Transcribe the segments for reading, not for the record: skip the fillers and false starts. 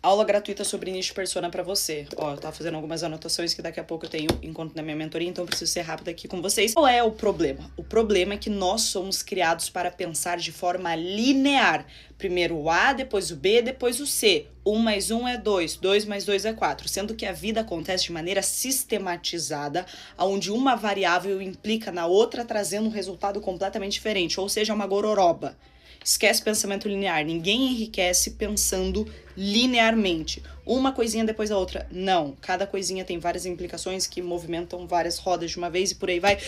Aula gratuita sobre nicho persona pra você. Ó, eu tava fazendo algumas anotações que daqui a pouco eu tenho encontro na minha mentoria, então eu preciso ser rápida aqui com vocês. Qual é o problema? O problema é que nós somos criados para pensar de forma linear. Primeiro o A, depois o B, depois o C. 1 mais 1 é 2, 2 mais 2 é 4. Sendo que a vida acontece de maneira sistematizada, onde uma variável implica na outra, trazendo um resultado completamente diferente. Ou seja, uma gororoba. Esquece pensamento linear. Ninguém enriquece pensando linearmente. Uma coisinha depois da outra. Não. Cada coisinha tem várias implicações que movimentam várias rodas de uma vez e por aí vai.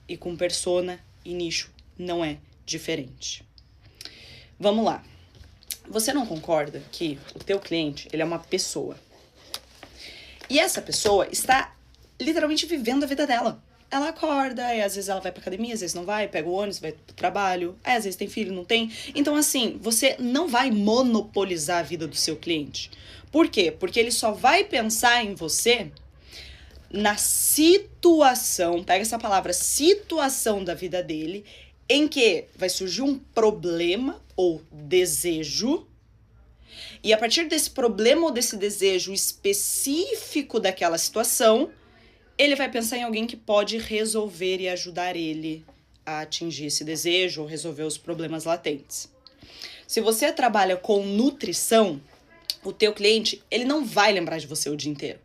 E com persona e nicho não é diferente. Vamos lá. Você não concorda que o teu cliente, ele é uma pessoa? E essa pessoa está literalmente vivendo a vida dela. Ela acorda, e às vezes ela vai pra academia, às vezes não vai, pega o ônibus, vai pro trabalho, aí às vezes tem filho, não tem. Então, assim, você não vai monopolizar a vida do seu cliente. Por quê? Porque ele só vai pensar em você na situação, pega essa palavra, situação da vida dele, em que vai surgir um problema ou desejo, e a partir desse problema ou desse desejo específico daquela situação, ele vai pensar em alguém que pode resolver e ajudar ele a atingir esse desejo ou resolver os problemas latentes. Se você trabalha com nutrição, o teu cliente, ele não vai lembrar de você o dia inteiro.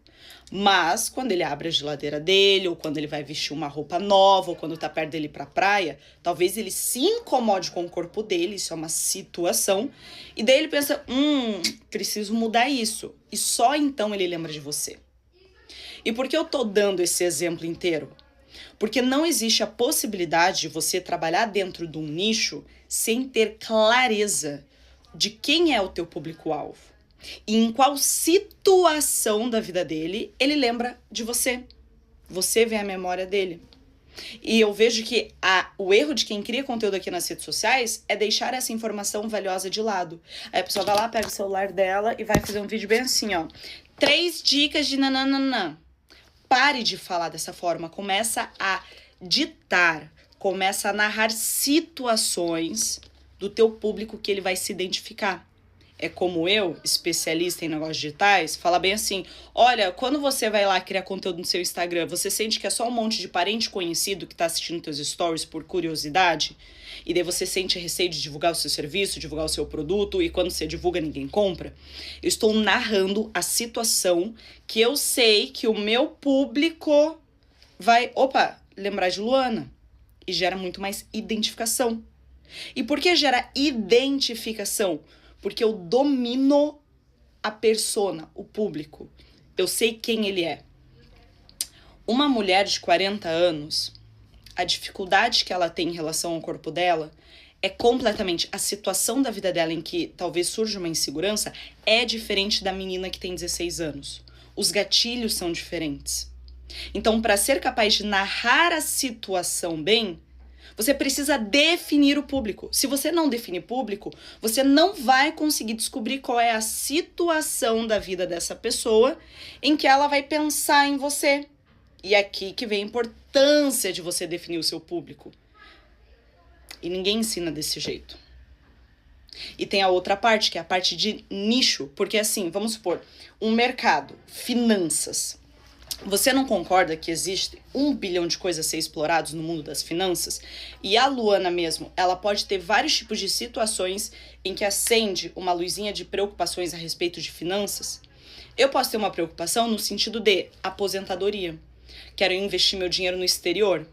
Mas quando ele abre a geladeira dele, ou quando ele vai vestir uma roupa nova, ou quando tá perto dele pra praia, talvez ele se incomode com o corpo dele, isso é uma situação, e daí ele pensa, preciso mudar isso. E só então ele lembra de você. E por que eu tô dando esse exemplo inteiro? Porque não existe a possibilidade de você trabalhar dentro de um nicho sem ter clareza de quem é o teu público-alvo e em qual situação da vida dele ele lembra de você. Você vê a memória dele. E eu vejo que o erro de quem cria conteúdo aqui nas redes sociais é deixar essa informação valiosa de lado. Aí a pessoa vai lá, pega o celular dela e vai fazer um vídeo bem assim, ó. 3 dicas de nananana. Pare de falar dessa forma, começa a ditar, começa a narrar situações do teu público que ele vai se identificar. É como eu, especialista em negócios digitais, falar bem assim, olha, quando você vai lá criar conteúdo no seu Instagram, você sente que é só um monte de parente conhecido que tá assistindo teus stories por curiosidade? E daí você sente receio de divulgar o seu serviço, divulgar o seu produto, e quando você divulga ninguém compra? Eu estou narrando a situação que eu sei que o meu público vai, lembrar de Luana. E gera muito mais identificação. E por que gera identificação? Porque eu domino a persona, o público. Eu sei quem ele é. Uma mulher de 40 anos, a dificuldade que ela tem em relação ao corpo dela é completamente... A situação da vida dela em que talvez surja uma insegurança é diferente da menina que tem 16 anos. Os gatilhos são diferentes. Então, para ser capaz de narrar a situação bem, você precisa definir o público. Se você não definir público, você não vai conseguir descobrir qual é a situação da vida dessa pessoa em que ela vai pensar em você. E é aqui que vem a importância de você definir o seu público. E ninguém ensina desse jeito. E tem a outra parte, que é a parte de nicho. Porque assim, vamos supor, um mercado, finanças. Você não concorda que existe 1 bilhão de coisas a ser explorados no mundo das finanças? E a Luana mesmo, ela pode ter vários tipos de situações em que acende uma luzinha de preocupações a respeito de finanças? Eu posso ter uma preocupação no sentido de aposentadoria. Quero investir meu dinheiro no exterior.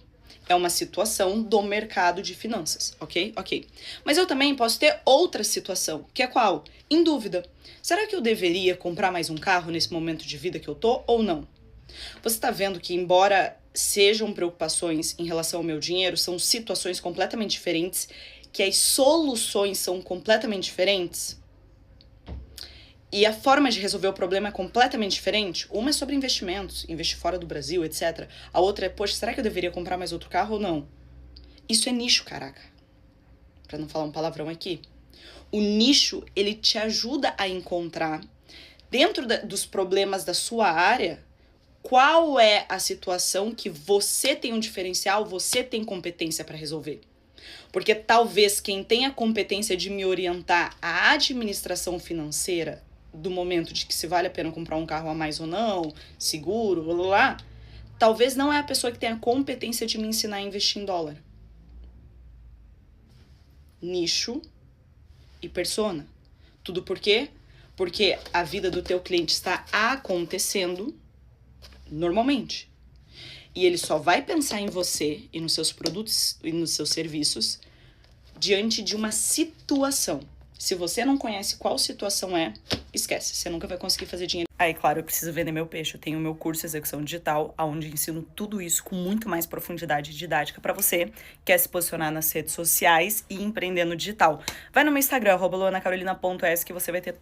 É uma situação do mercado de finanças, ok? Ok. Mas eu também posso ter outra situação, que é qual? Em dúvida. Será que eu deveria comprar mais um carro nesse momento de vida que eu tô ou não? Você está vendo que, embora sejam preocupações em relação ao meu dinheiro, são situações completamente diferentes, que as soluções são completamente diferentes? E a forma de resolver o problema é completamente diferente? Uma é sobre investimentos, investir fora do Brasil, etc. A outra é, poxa, será que eu deveria comprar mais outro carro ou não? Isso é nicho, caraca. Pra não falar um palavrão aqui. O nicho, ele te ajuda a encontrar, dentro dos problemas da sua área, qual é a situação que você tem um diferencial, você tem competência para resolver. Porque talvez quem tenha competência de me orientar à administração financeira do momento de que se vale a pena comprar um carro a mais ou não, seguro, blá, blá, blá, talvez não é a pessoa que tem a competência de me ensinar a investir em dólar. Nicho e persona. Tudo por quê? Porque a vida do teu cliente está acontecendo normalmente. E ele só vai pensar em você e nos seus produtos e nos seus serviços diante de uma situação. Se você não conhece qual situação é, esquece, você nunca vai conseguir fazer dinheiro. Aí, claro, eu preciso vender meu peixe. Eu tenho o meu curso Execução Digital, onde ensino tudo isso com muito mais profundidade didática para você que quer se posicionar nas redes sociais e empreender no digital. Vai no meu Instagram, @luanacarolina.s, que você vai ter